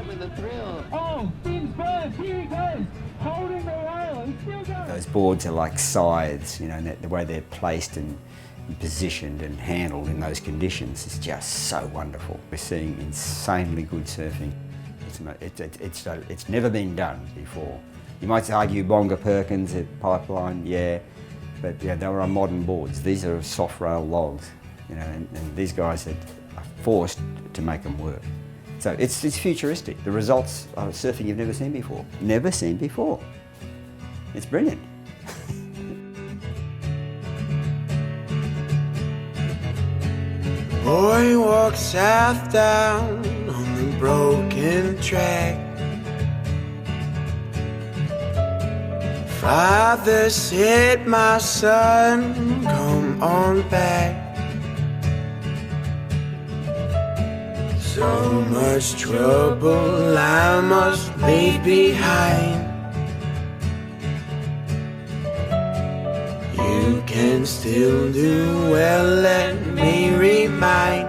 alive with the thrill. Oh, fins first, here he goes, holding the rail, and still going. Those boards are like scythes, you know, and the way they're placed and positioned and handled in those conditions is just so wonderful. We're seeing insanely good surfing. It's never been done before. You might argue Bonga Perkins at Pipeline, yeah, but yeah, they were on modern boards. These are soft rail logs, you know, and these guys are forced to make them work. So it's futuristic. The results are surfing you've never seen before. Never seen before. It's brilliant. Boy walks south down on the broken track. Father said, my son, come on back. So much trouble I must leave behind. You can still do well, let me remind.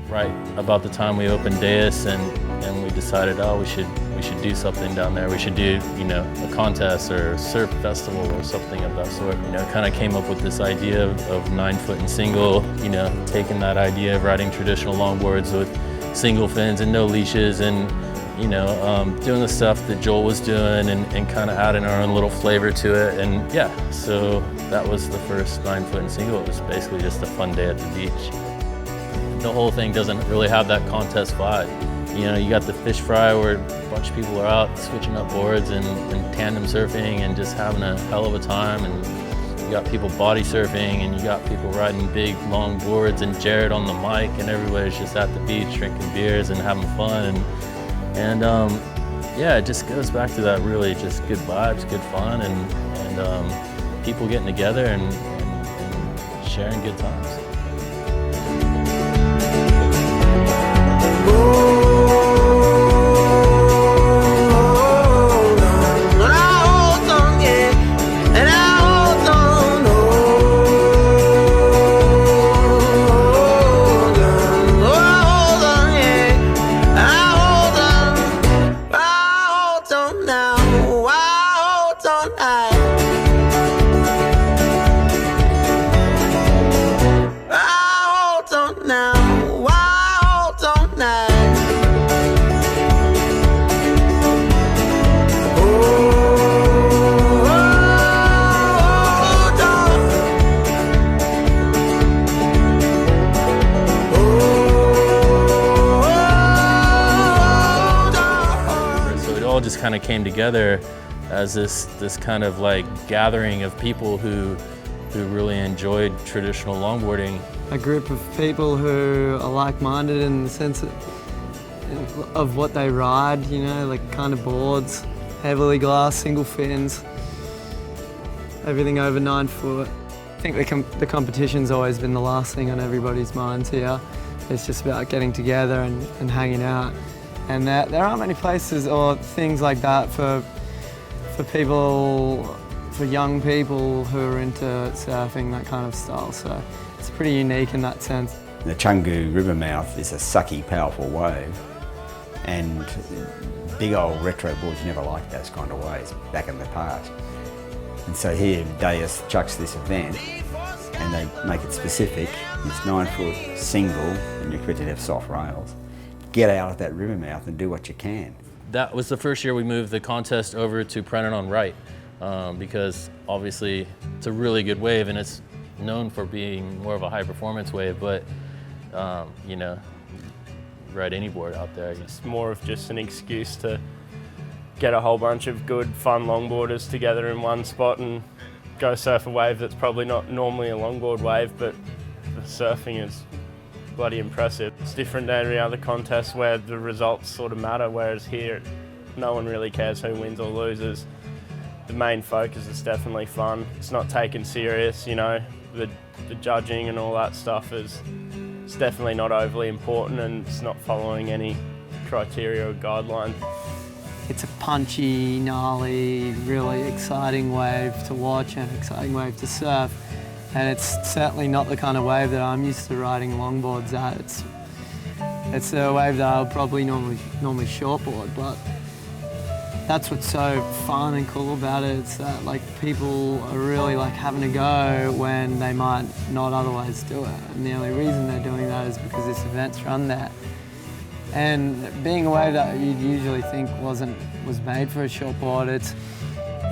Right about the time we opened Deus and we decided, oh, we should do something down there. We should do, you know, a contest or a surf festival or something of that sort. You know, kind of came up with this idea of 9 foot and single, you know, taking that idea of riding traditional longboards with single fins and no leashes and, you know, doing the stuff that Joel was doing and kind of adding our own little flavor to it. And yeah, so that was the first 9 foot and single. It was basically just a fun day at the beach. The whole thing doesn't really have that contest vibe. You know, you got the fish fry where a bunch of people are out switching up boards and tandem surfing and just having a hell of a time. And you got people body surfing and you got people riding big long boards and Jared on the mic and everybody's just at the beach drinking beers and having fun. And yeah, it just goes back to that really just good vibes, good fun, and people getting together and sharing good times. Just kind of came together as this kind of like gathering of people who really enjoyed traditional longboarding. A group of people who are like-minded in the sense of what they ride, you know, like kind of boards, heavily glass, single fins, everything over 9 foot. I think the competition's always been the last thing on everybody's minds here. It's just about getting together and hanging out. And there aren't many places or things like that for people, for young people who are into surfing, that kind of style. So it's pretty unique in that sense. The Chungu River mouth is a sucky, powerful wave. And big old retro boards never liked those kind of waves back in the past. And so here, Deus chucks this event and they make it specific. It's 9 foot single and you're expected to have soft rails. Get out of that river mouth and do what you can. That was the first year we moved the contest over to Brennan on Right because obviously it's a really good wave and it's known for being more of a high performance wave, but you know, ride any board out there. It's more of just an excuse to get a whole bunch of good, fun longboarders together in one spot and go surf a wave that's probably not normally a longboard wave, but the surfing is bloody impressive. It's different than every other contest where the results sort of matter, whereas here, no one really cares who wins or loses. The main focus is definitely fun. It's not taken serious, you know. The judging and all that stuff it's definitely not overly important and it's not following any criteria or guideline. It's a punchy, gnarly, really exciting wave to watch and exciting wave to surf. And it's certainly not the kind of wave that I'm used to riding longboards at. It's a wave that I'll probably normally shortboard, but that's what's so fun and cool about it. It's that like people are really like having a go when they might not otherwise do it. And the only reason they're doing that is because this event's run there. And being a wave that you'd usually think was made for a shortboard,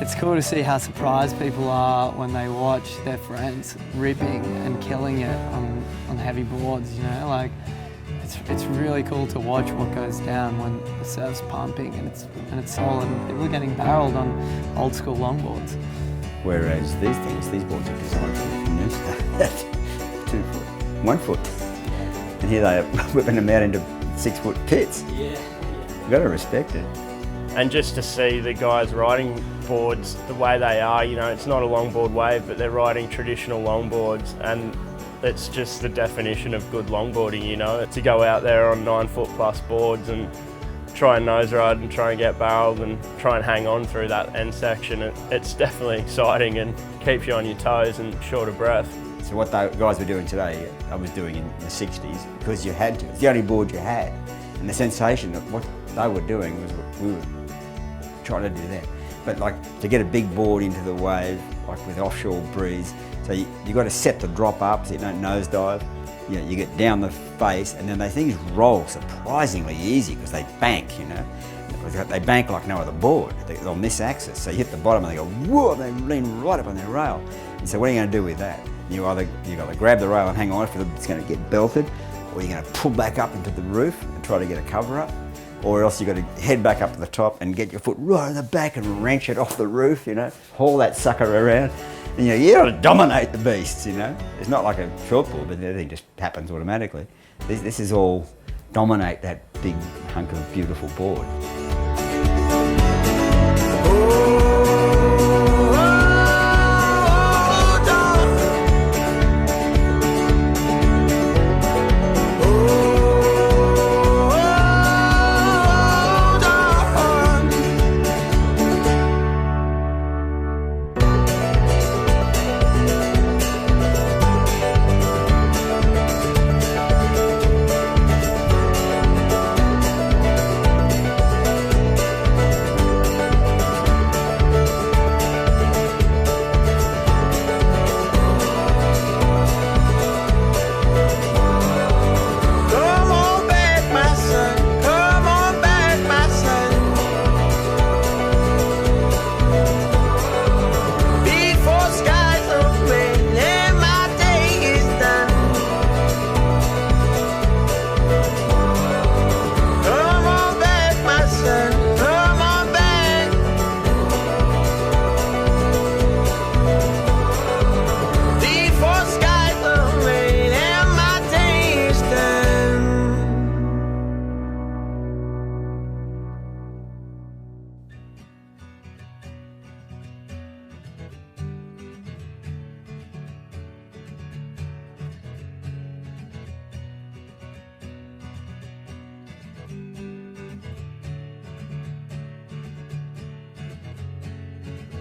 it's cool to see how surprised people are when they watch their friends ripping and killing it on heavy boards, you know? Like, it's really cool to watch what goes down when the surf's pumping and it's solid and people are getting barreled on old school longboards. Whereas these boards are designed for 2 foot, 1 foot. And here they are whipping them out into 6 foot pits. Yeah. You've got to respect it. And just to see the guys riding boards the way they are, you know, it's not a longboard wave, but they're riding traditional longboards, and it's just the definition of good longboarding, you know. To go out there on 9 foot plus boards and try and nose ride and try and get barreled and try and hang on through that end section, it's definitely exciting and keeps you on your toes and short of breath. So what the guys were doing today, I was doing in the 60s because you had to. It's the only board you had. And the sensation of what they were doing was what we were trying to do that. But like to get a big board into the wave, like with offshore breeze, so you got to set the drop up so you don't nosedive. You know, you get down the face and then things roll surprisingly easy because they bank, you know. They bank like no other board. They're on this axis. So you hit the bottom and they go, whoa, they lean right up on their rail. And so what are you going to do with that? You've got to grab the rail and hang on if it's going to get belted, or you're going to pull back up into the roof and try to get a cover up, or else you've got to head back up to the top and get your foot right in the back and wrench it off the roof, you know, haul that sucker around. And you got to dominate the beasts, you know. It's not like a shortboard, but everything just happens automatically. This is all dominate that big hunk of beautiful board.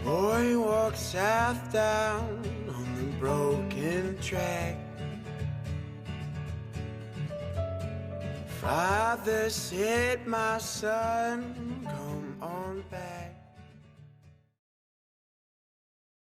Boy walks south down on the broken track. Father said, my son, come on back.